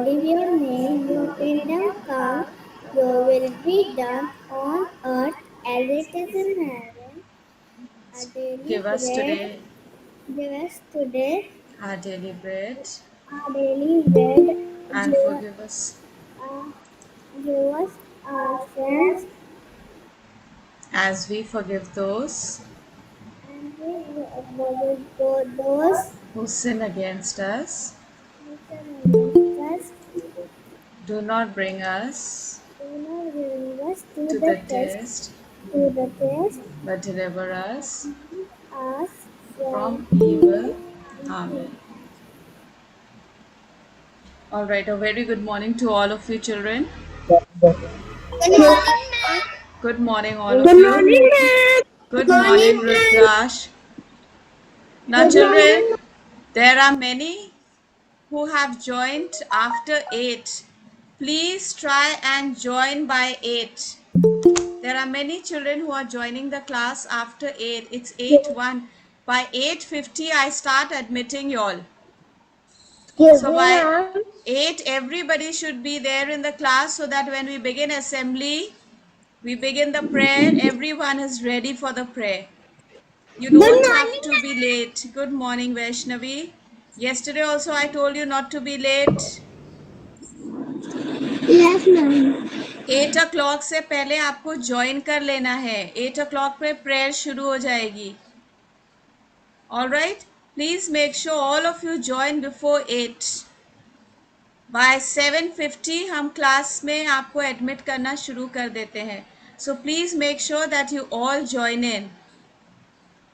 Holy your name, your kingdom come, your will be done on earth as it is in heaven. Our daily Give us bread, today give us today. our daily bread Our daily bread, and give, forgive us uh, give us our sins, as we forgive those and we forgive those who sin against us. who sin against us. Do not bring us Do not bring us to the test, to the test, but deliver us us from from evil. evil. Amen. All right, a very good morning to all of you children. Good morning, ma'am. Good morning, all Good of you. morning, ma'am. Good Good morning, morning, ma'am. Rudrash. Now, Good children, morning. there are many who have joined after 8. Please try and join by 8. There are many children who are joining the class after 8. It's 8:01. By 8:50, I start admitting y'all. Excuse So me, by ma'am. 8, everybody should be there in the class so that when we begin assembly, we begin the prayer, everyone is ready for the prayer. You Good don't have morning, to be late. Good morning, Vaishnavi. Yesterday also I told you not to be late. ma'am. Yes, ma'am. 8 o'clock से पहले आपको join कर लेना है. 8 o'clock पे prayer शुरू हो जाएगी. All right? Please make sure all of you join before 8. By 7:50 हम क्लास में आपको एडमिट करना शुरू कर देते हैं. So please make sure that you all join in.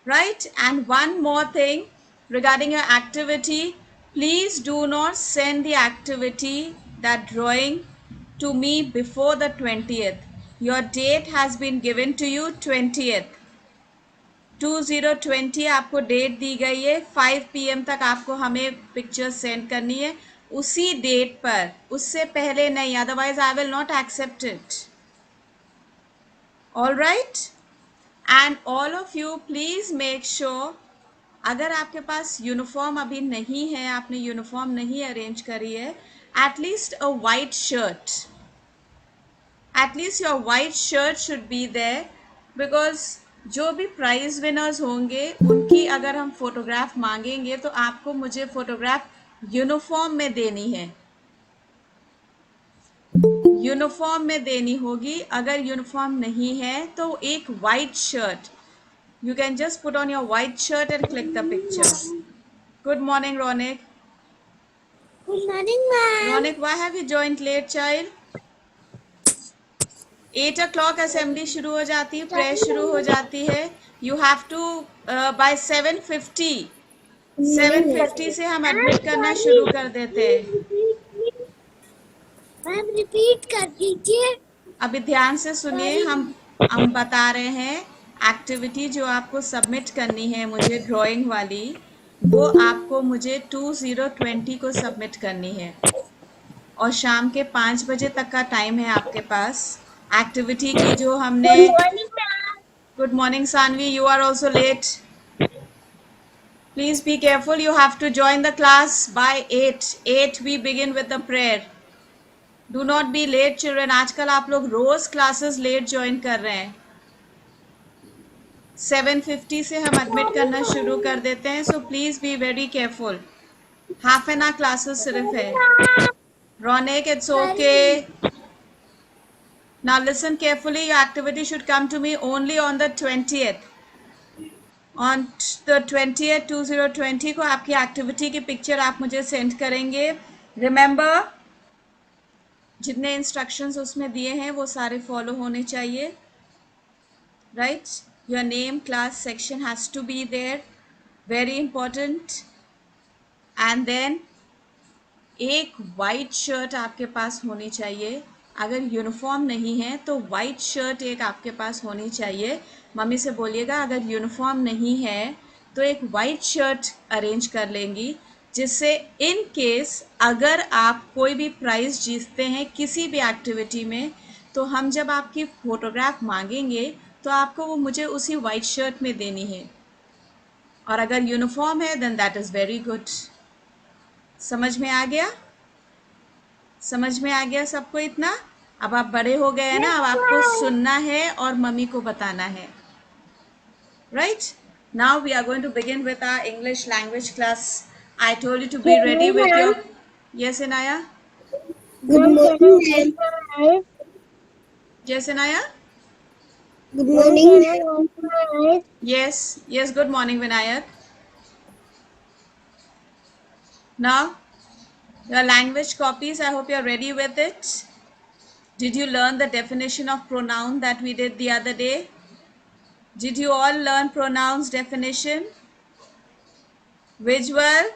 Right? And one more thing regarding your activity, please do not send the activity, that drawing, to me before the 20th. Your date has been given to you 20th. 2020 आपको date दी गई है. 5 PM तक आपको हमें picture send करनी है उसी date पर, उससे पहले नहीं. Otherwise I will not accept it. All right? And all of you please make sure, अगर आपके पास यूनिफॉर्म अभी नहीं है, आपने यूनिफॉर्म नहीं अरेंज करी है, at least a white shirt, at least your white shirt should be there. Because जो भी प्राइज विनर्स होंगे उनकी अगर हम फोटोग्राफ मांगेंगे तो आपको मुझे फोटोग्राफ यूनिफॉर्म में देनी है. यूनिफॉर्म में देनी होगी. अगर यूनिफॉर्म नहीं है तो एक white shirt, you can just put on your white shirt and click the picture. Good morning, Ronik. Good morning, ma'am. Ronik, why have you joined late, child? 8 o'clock assembly शुरू हो जाती है, प्रेयर शुरू हो जाती है. You have to by 7:50. Good morning, 7:50 ma'am. से हम I'm एडमिट करना sorry. शुरू कर देते हैं. मैम रिपीट कर दीजिए. अभी ध्यान से सुनिए, Sorry. हम बता रहे हैं. एक्टिविटी जो आपको सबमिट करनी है मुझे, ड्राइंग वाली, वो आपको मुझे 2020 को सबमिट करनी है और शाम के 5 बजे तक का टाइम है आपके पास. एक्टिविटी की जो हमने. Good morning, ma'am. Good morning Saanvi, you are also late. Please be careful, you have to join the class by 8 we begin with the prayer. Do not be late children. आजकल आप लोग रोज classes late join कर रहे हैं. 7:50 से हम admit करना शुरू कर देते हैं. So please be very careful. Half an hour classes सिर्फ है. Ronik, it's okay. Now listen carefully, your activity should come to me only on the 20th. On the 20th 2020 को आपकी एक्टिविटी की पिक्चर आप मुझे सेंड करेंगे. रिमेंबर, जितने instructions उसमें दिए हैं वो सारे फॉलो होने चाहिए. Right? Your name, class, section has to be there, very important. And then एक वाइट शर्ट आपके पास होनी चाहिए. अगर यूनिफॉर्म नहीं है तो वाइट शर्ट एक आपके पास होनी चाहिए. मम्मी से बोलिएगा अगर यूनिफॉर्म नहीं है तो एक वाइट शर्ट अरेंज कर लेंगी, जिससे इन केस अगर आप कोई भी प्राइज़ जीतते हैं किसी भी एक्टिविटी में, तो हम जब आपकी फ़ोटोग्राफ मांगेंगे तो आपको वो मुझे उसी वाइट शर्ट में देनी है. और अगर यूनिफॉर्म है then that is very good. समझ में आ गया? समझ में आ गया सबको इतना? अब आप बड़े हो गए हैं ना, अब आपको सुनना है और मम्मी को बताना है. Right? Now we are going to begin with our English language class. I told you to be ready with your. Yes, Inaya? Good morning, ma'am. Yes, Inaya? Good morning. Yes, yes, good morning, Vinayak. Now, your language copies, I hope you're ready with it. Did you learn the definition of pronoun that we did the other day? Did you all learn pronouns definition? Visual,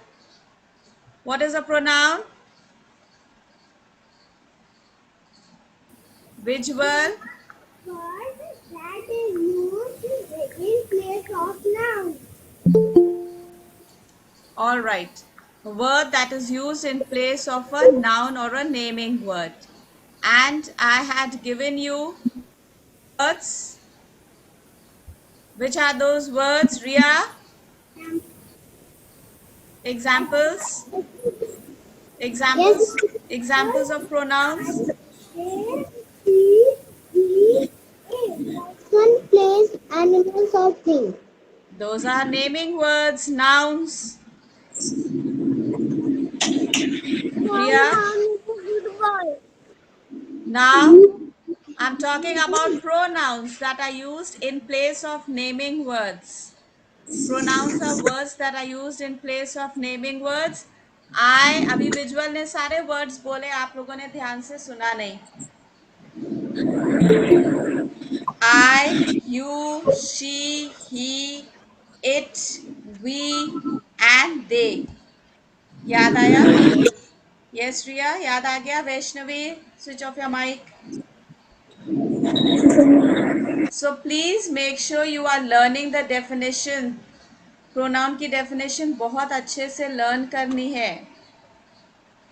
what is a pronoun? Visual, Word that is used in place of noun. all right. A word that is used in place of a noun or a naming word. And I had given you words. Which are those words, Ria? Examples? Yes. Examples? Examples of pronouns? Person, place, animals or thing. Those are naming words, nouns. Ria? Good boy. Now, I'm talking about pronouns that are used in place of naming words. Pronouns are words that are used in place of naming words. I, अभी visual ने सारे words बोले, आप लोगों ने ध्यान से सुना नहीं. I, you, she, he, it, we and they. याद आया? Yes, Riya, याद आ गया? Vaishnavi, switch off your mic. So please make sure you are learning the definition. Pronoun की definition बहुत अच्छे से learn करनी है.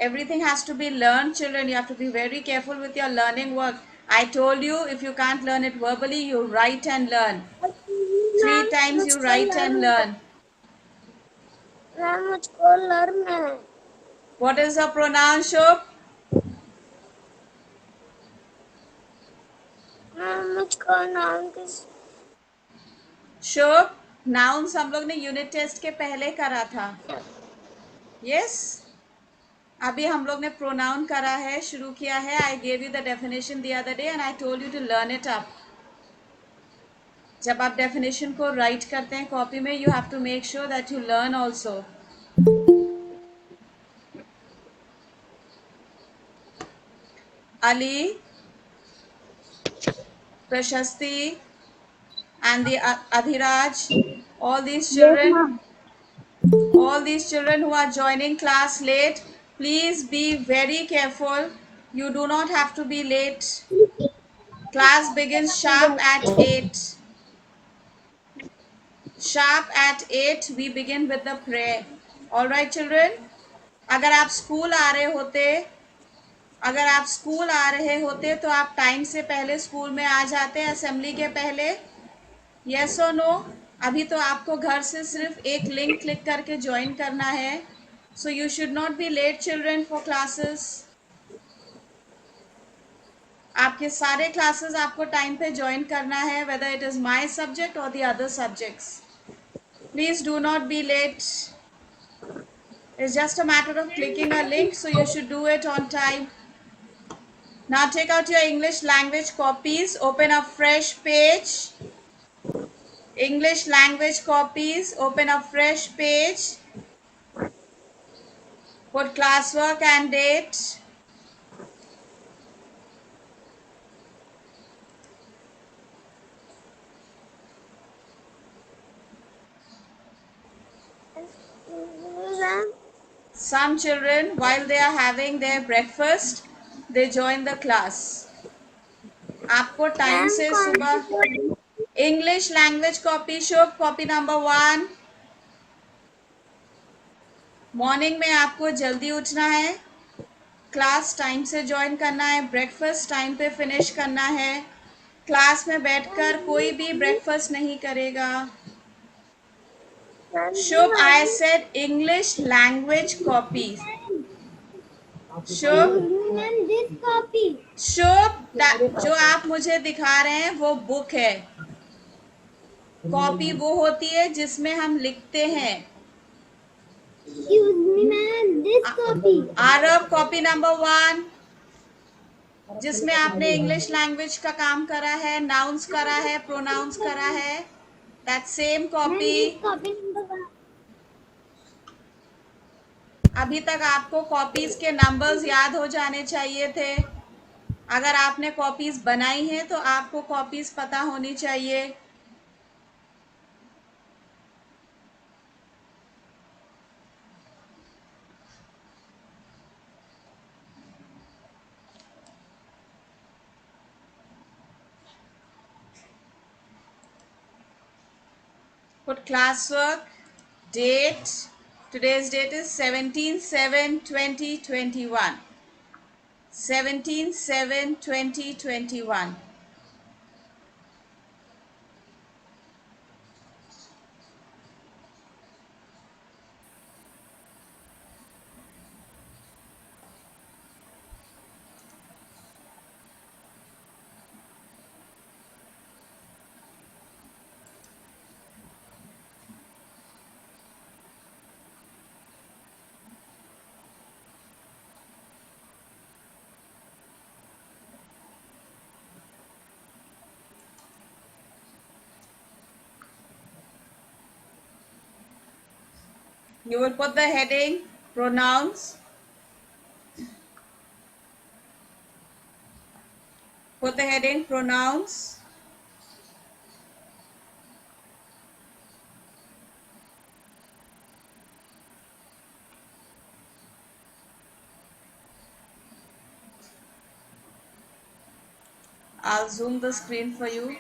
Everything has to be learned, children. You have to be very careful with your learning work. I told you, if you can't learn it verbally, you write and learn. 3 times you write and learn. Ma'am मुझको learn है. What is a pronoun, Shubh? Ma'am मुझको नाम किस. Shubh, nouns हम लोग ने unit test के पहले करा था. Yes? अभी हम लोग ने प्रोनाउन करा है, शुरू किया है. I gave you the definition the other day and I told you to learn it up. जब आप डेफिनेशन को राइट करते हैं कॉपी में, you have to make sure that you learn also. Ali, Prashasti, and the Adhiraj, all these children, all these children who are joining class late, please be very careful. You do not have to be late. Class begins sharp at 8. Sharp at 8, we begin with the prayer. All right, children? अगर आप school आ रहे होते अगर आप school आ रहे होते तो आप टाइम से पहले स्कूल में आ जाते असेंबली के पहले. यस और नो? अभी तो आपको घर से सिर्फ एक लिंक क्लिक करके ज्वाइन करना है. So you should not be late children for classes. आपके सारे क्लासेस आपको टाइम पे ज्वाइन करना है, whether it is my subject और the other subjects. Please do not be late. It's just a matter of clicking a link, so you should do it on time. Now take out your English language copies, open a fresh page. English language copies, open a fresh page. Put classwork and date. Some children, while they are having their breakfast, they join the class. आपको time से सुबह English language copy शुभ copy number 1. Morning में आपको जल्दी उठना है, class time से join करना है, ब्रेकफास्ट टाइम पे फिनिश करना है. क्लास में बैठकर कोई भी ब्रेकफास्ट नहीं करेगा. Shubh, I said English language copy. Shubh, ma'am this copy. Shubh, जो आप मुझे दिखा रहे हैं वो बुक है। कॉपी वो होती है जिसमें हम लिखते हैं। Excuse me ma'am this copy. Aarav, copy number 1, जिसमें आपने इंग्लिश लैंग्वेज का काम करा है, नाउन्स करा है, प्रोनाउंस करा है, that same ma'am copy. This copy number 1। अभी तक आपको कॉपीज के नंबर्स याद हो जाने चाहिए थे। अगर आपने कॉपीज बनाई हैं तो आपको कॉपीज पता होनी चाहिए। Put classwork, date. Today's date is 17/7/2021. 17/7/2021. You will put the heading pronouns. Put the heading pronouns. I'll zoom the screen for you.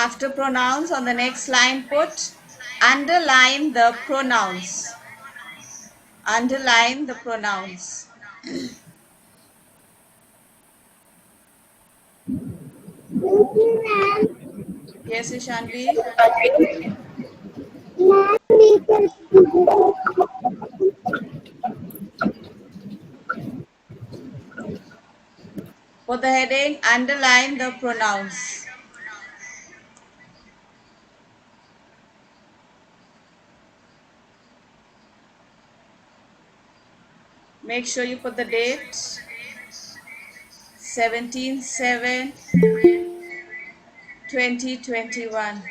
After pronouns, on the next line, put underline the pronouns. Underline the pronouns. Yes, Ishanvi. Put the heading underline the pronouns. Make sure you put the date 17/7/2021.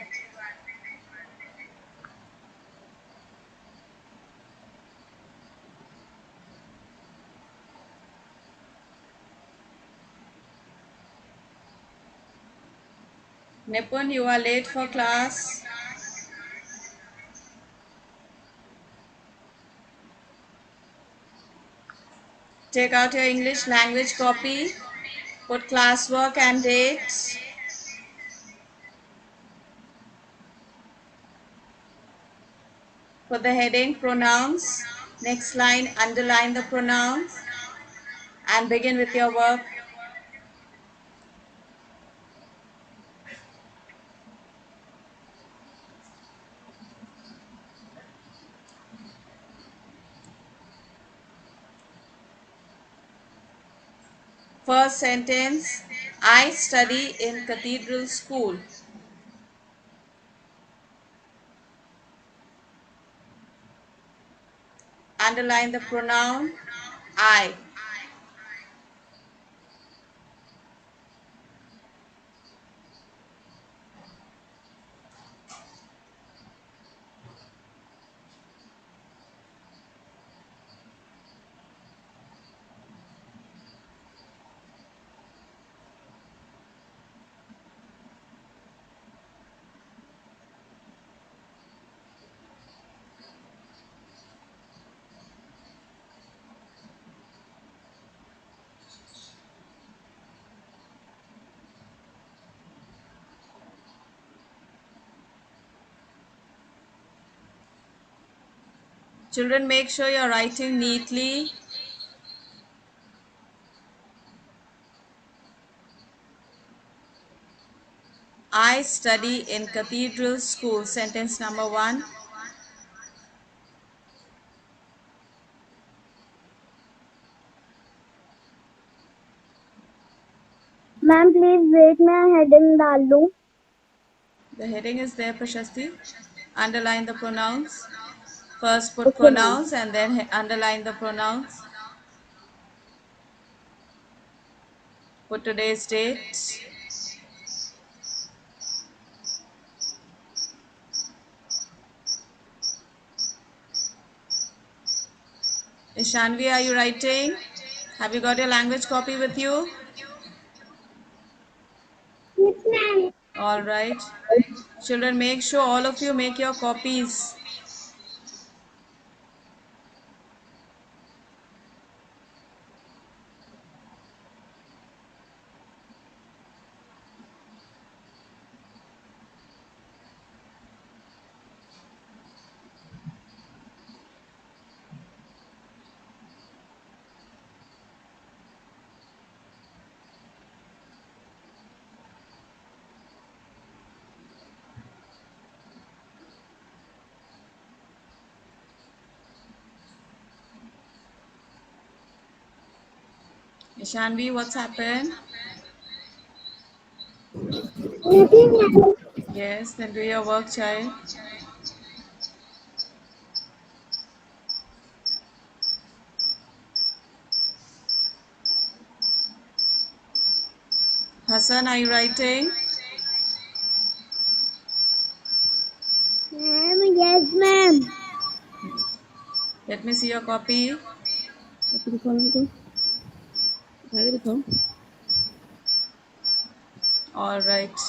Nipun, you are late for class. Take out your English language copy. Put classwork and dates. Put the heading pronouns. Next line, underline the pronouns and begin with your work. First sentence, I study in Cathedral School. Underline the pronoun I. Children, make sure you're writing neatly. I study in Cathedral School. Sentence number 1. Ma'am please wait, मैं heading डाल लूं. The heading is there, Prashasti. Underline the pronouns. First put Okay, ma'am. pronouns and then underline the pronouns. Put today's date. Ishanvi, are you writing? Have you got your language copy with you? Yes, ma'am. All right. Children, make sure all of you make your copies. Ishanvi, what's happened? Nothing, ma'am. Yes, then do your work, child. Hassan, are you writing? Ma'am, yes, ma'am. Let me see your copy. All right.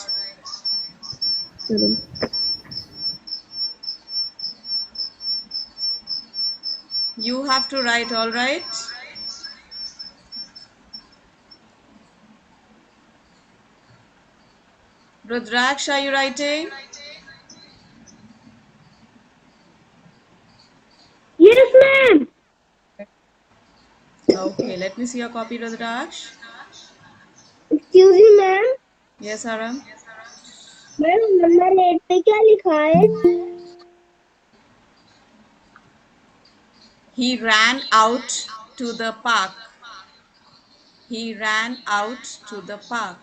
You have to write, all right? Rudraksh, are you writing? Yes, ma'am. Okay, let me see your copy, Rudraksh. Excuse me, ma'am. Yes, Aram. Ma'am number 8 पे क्या लिखा है? He ran out to the park. He ran out to the park.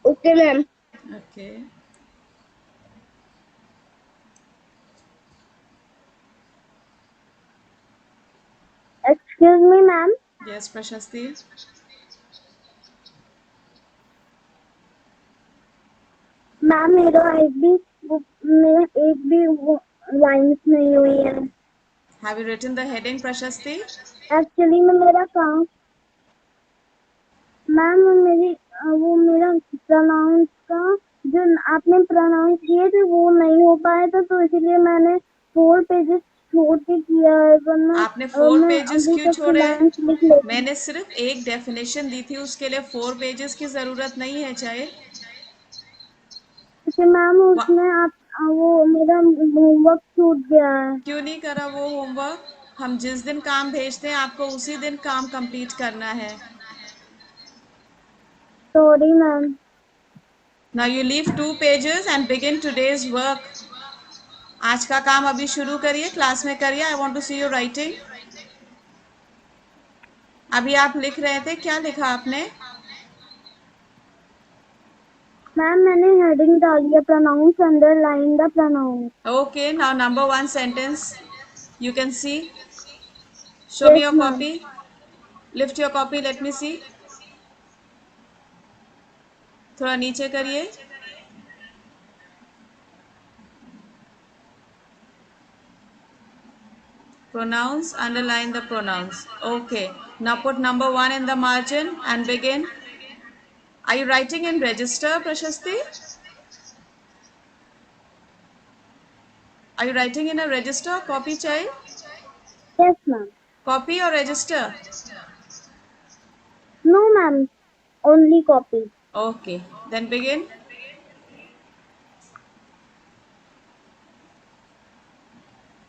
Okay ma'am. Okay. Excuse me ma'am. Yes, Prashasti. Ma'am मेरा एक भी lines नहीं हुई है. Have you written the heading, Prashasti? Actually में मेरा काम मैम मेरी वो मेरा प्रोनाउंस का जो आपने प्रोनाउंस किए थे वो नहीं हो पाया था, तो इसलिए मैंने 4 पेजेस छोड़ के किया है, वरना आपने 4 मैं पेजेस अभी क्यों तक छोड़े? लाइन्स लिख लेती. मैंने सिर्फ एक डेफिनेशन दी थी, उसके लिए 4 पेजेस की जरूरत नहीं है, चाहे तो मैम उसमें आप वो मेरा होमवर्क छूट गया है. क्यों नहीं करा वो होमवर्क? हम जिस दिन काम भेजते हैं आपको उसी दिन काम कंप्लीट करना है. Sorry ma'am. Now you leave 2 pages and begin today's work. आज का काम अभी शुरू करिए, क्लास में करिए. I want to see your writing. अभी आप लिख रहे थे, क्या लिखा आपने? मैम मैंने हेडिंग डाली है, pronouns underline the pronouns. Okay, now number 1 sentence. You can see. Show me yes your ma'am. copy. Lift your copy, let me see. थोड़ा नीचे करिए. Pronouns, underline the pronouns. Okay, now put number 1 in the margin and begin. Are you writing in register, Prashasti? Are you writing in a register, copy child? Yes ma'am. Copy or register? No ma'am, only copy. Okay, then begin.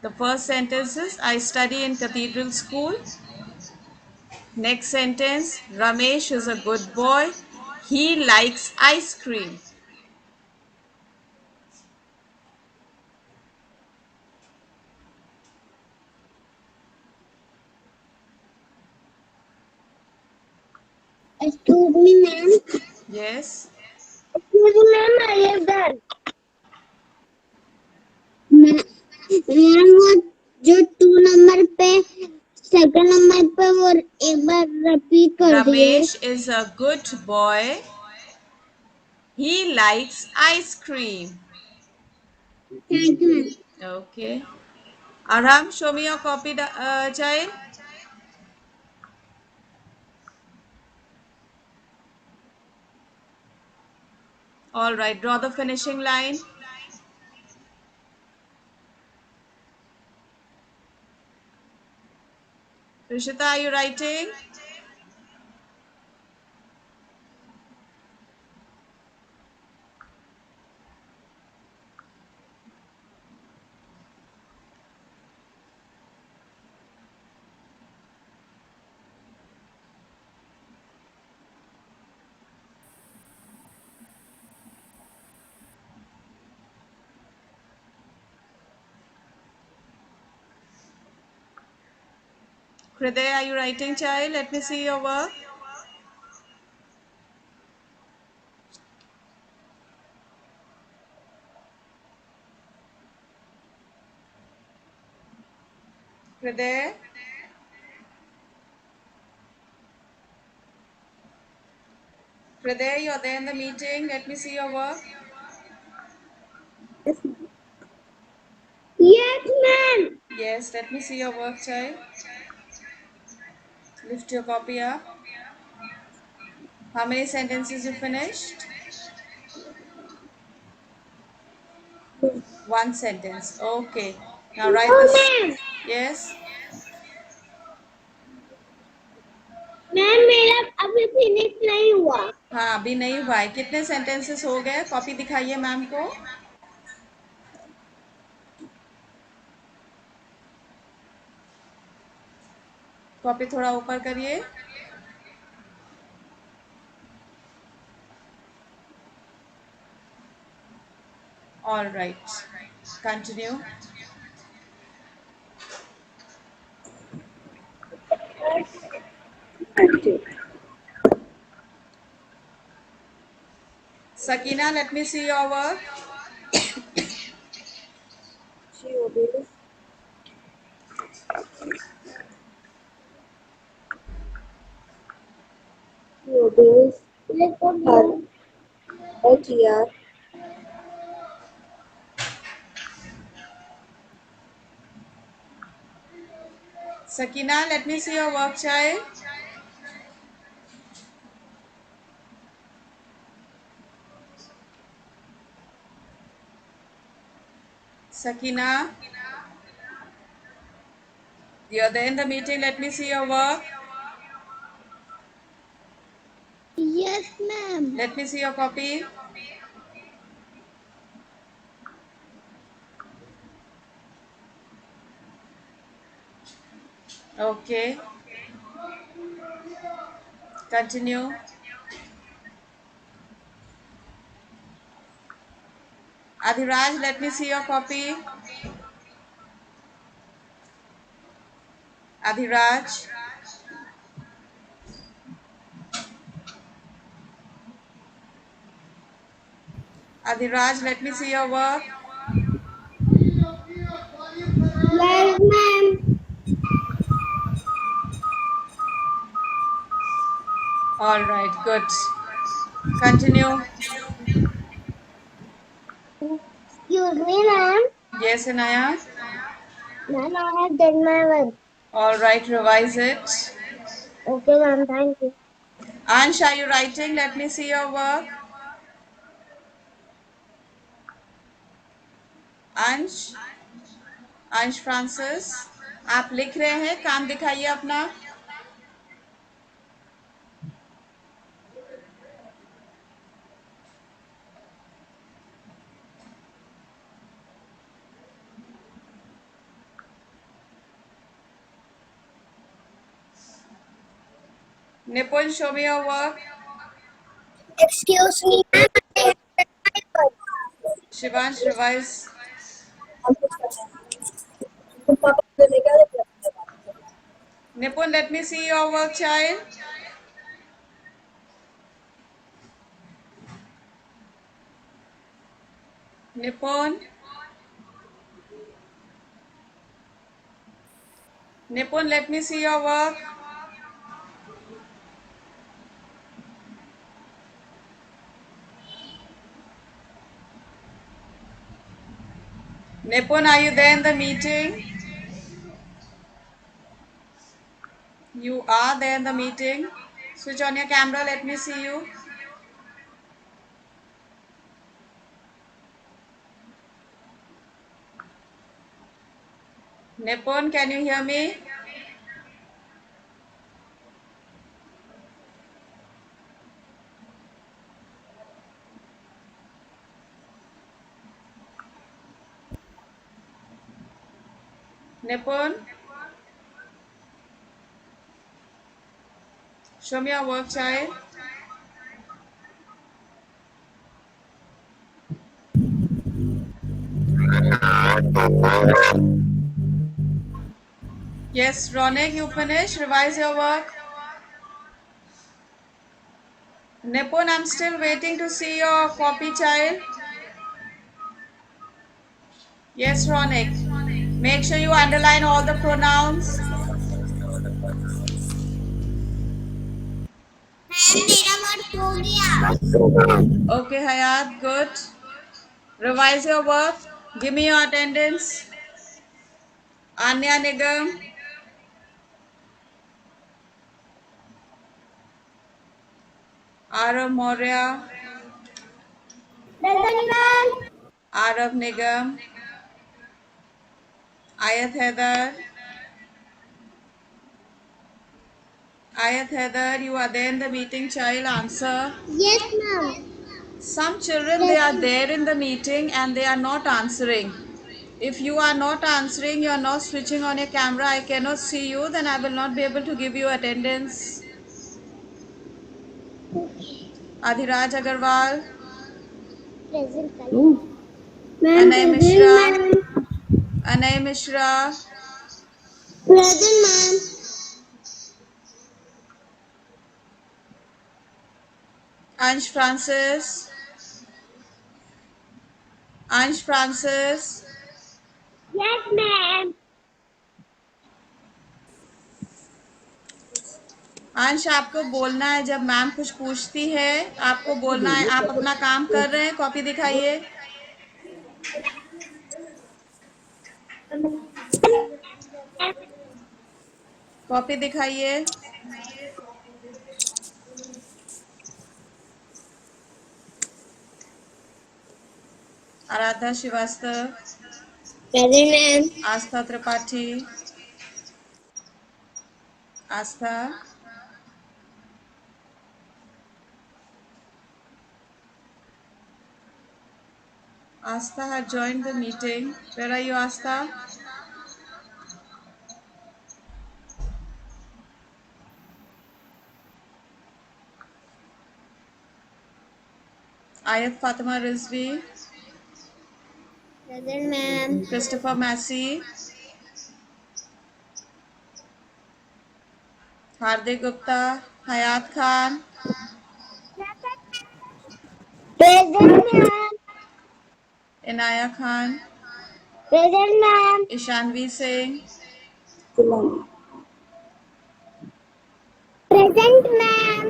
The first sentence is I study in Cathedral School. Next sentence, Ramesh is a good boy. He likes ice cream. Excuse me, ma'am. Yes. Excuse me, ma'am. I have done. Ma'am वो जो 2 number पे second number पे वो एक बार repeat कर दिए. Ramesh is a good boy. He likes ice cream. Thank you ma'am. Okay. Aram, show me your copy, child. All right, draw the finishing line. Rishita, are you writing? Hriday, are you writing, child? Let me see your work. Hriday? Hriday, you're there in the meeting. Let me see your work. Yes ma'am. Yes, let me see your work, child. Lift your copy up. How many sentences you finished? One sentence. Okay. Now write no this. Ma'am. Yes. Ma'am मेरा अभी finish नहीं हुआ. हाँ, अभी नहीं हुआ है. कितने सेंटेंसेस हो गए? कॉपी दिखाइए मैम को. कॉपी थोड़ा ऊपर करिए. All right. Continue. Sakina, let me see your work. She obeys. She obeys her HER. Sakina, let me see your work, child. Sakina, you're there in the meeting. Let me see your work. Yes ma'am. Let me see your copy. Okay. Continue. Adhiraj, let me see your copy. Adhiraj. Adhiraj, let me see your work. Yes ma'am. All right, good. Continue. Excuse me ma'am. Yes, Anaya. Ma'am I have done my work. All right, revise it. Okay ma'am. Thank you. Ansh, are you writing? Let me see your work. अंश अंश Francis आप लिख रहे हैं काम दिखाइए अपना Nipun, show me your work. Excuse me, ma'am. Shivansh, revise. Nipun, let me see your work, child. Nipun. Nipun, let me see your work. Nipun, are you there in the meeting? You are there in the meeting. Switch on your camera, let me see you. Nipun, can you hear me? Nipun, show me your work, child. Yes, Ronak, you finish. Revise your work. Nipun, I'm still waiting to see your copy, child. Yes, Ronak. Make sure you underline all the pronouns. Okay, Hayat, good. Revise your work. Give me your attendance. Anya Nigam, Arav Maurya, Arav Nigam, Ayat Heather. Ayat Heather, you are there in the meeting, child. Answer. Yes, ma'am. Some children, they are there in the meeting and they are not answering. If you are not answering, you are not switching on your camera, I cannot see you, then I will not be able to give you attendance. Adhiraj Agarwal, Present. Ma'am, Anay present, Mishra, ma'am. Anay Mishra, Present, ma'am. Ansh Francis, Ansh Francis. Yes, ma'am. अंश आपको बोलना है जब ma'am कुछ पूछती है, आपको बोलना है। आप अपना काम कर रहे हैं, कॉपी दिखाइए। कॉपी दिखाइए। Aaradhya Srivastava, Present, ma'am. Aastha Tripathi, Aastha, Astha had joined the meeting. Where are you, Astha? Ayat Fatima Rizvi, Present, ma'am. Christopher Massey, Hardik Gupta, Hayat Khan, Present, ma'am. Inaya Khan, Present, ma'am. Ishanvi Singh, Present, ma'am.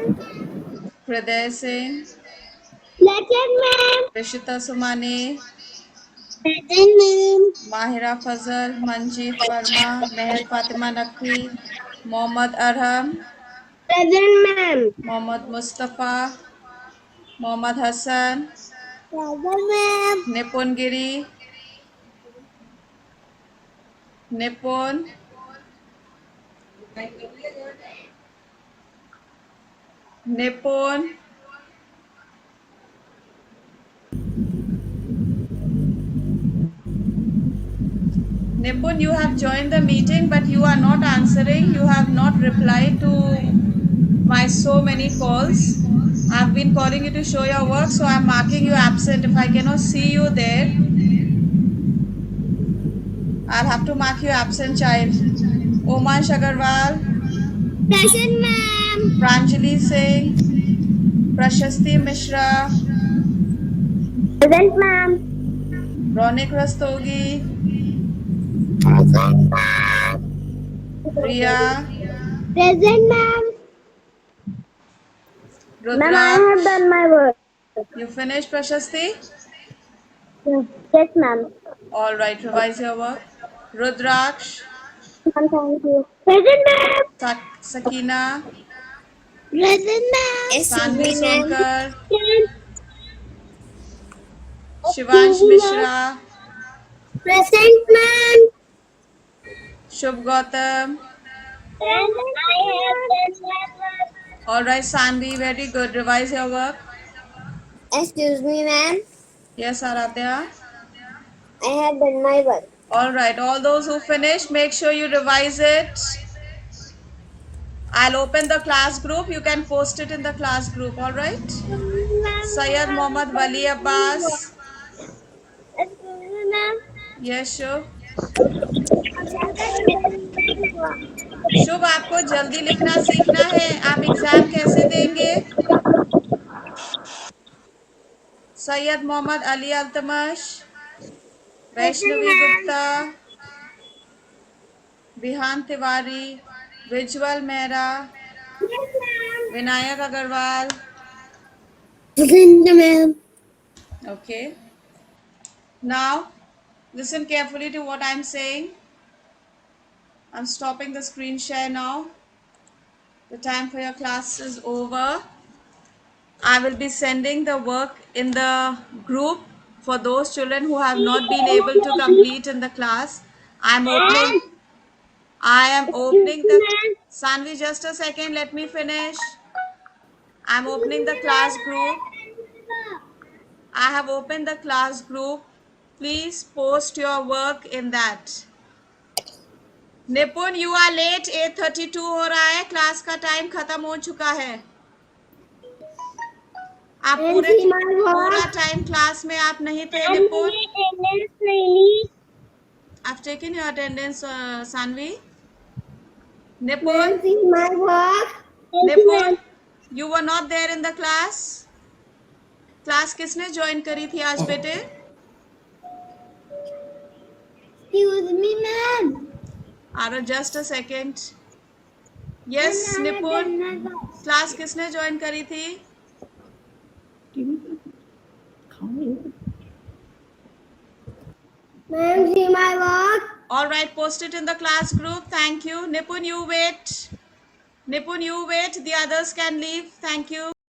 Hriday Singh, Present, ma'am. Rishita Sumani, Present, ma'am. Mahira Fazal, Manjeet Verma, Meher Fatima Naqvi, Mohammad Arham, Present, ma'am. Mohammad Mustafa, Mohammad Hassan, Present, ma'am. Nipun Giri, Nipun, Nipun, Nipun, you have joined the meeting, but you are not answering. You have not replied to my so many calls. I've been calling you to show your work, so I'm marking you absent. If I cannot see you there, I'll have to mark you absent, child. Omansh Agarwal, Present, ma'am. Pranjali Singh, Prashasti Mishra, Present, ma'am. Ronik Rastogi, Present, ma'am. Riya, Present, ma'am. Ma'am, I have Rudraksh. done my work. You finished, Prashasti? Yes, ma'am. All right, revise your work. Rudraksh, Ma'am, thank you. Present, ma'am. Sakina, Present, ma'am. Excuse Sanvi me, ma'am. Sonkar, Excuse Shivansh me, ma'am. Mishra, Present, ma'am. Shubh Gautam. Present, I have done my work. All right, Sanvi, very good. Revise your work. Excuse me, ma'am. Yes, Aradhya. I have done my work. All right, all those who finished, make sure you revise it. I'll open the class group. You can post it in the class group. All right. Ma'am, I Syed have Mohammad done Wali my work. Abbas. Excuse me, ma'am. Yes, Shubh. I have done my work. शुभ आपको जल्दी लिखना सीखना है. आप exam कैसे देंगे? Syed Mohammad Ali Altamash, Present, Vaishnavi ma'am. Gupta, Vihaan Tiwari, Vijval Mehra, Yes, ma'am. Vinayak Agarwal. Present, ma'am. Okay. Now, listen carefully to what I'm saying. I'm stopping the screen share now. The time for your class is over. I will be sending the work in the group for those children who have not been able to complete in the class. I'm opening. I am Excuse opening me, the. ma'am. Sanvi, just a second. Let me finish. I'm opening the class group. I have opened the class group. Please post your work in that. निपुण, you are late. 8:32 हो रहा है. Class का time खत्म हो चुका है. आप And see my पूरा work. टाइम क्लास में आप नहीं थे. And निपुण, see attendance daily. I've taken your attendance, Sanvi. Nipun, Ma'am, see my work. Thank you, Nipun, ma'am. you were not there in the class. Class किसने join करी थी आज बेटे? Excuse me, ma'am. आरो, just a second. Yes, Ma'am, I have निपुण, done my work. Class किसने join करी थी? Ma'am, see my work. All right, post it in the class group. Thank you. Nipun, you wait. Nipun, you wait. The others can leave. Thank you.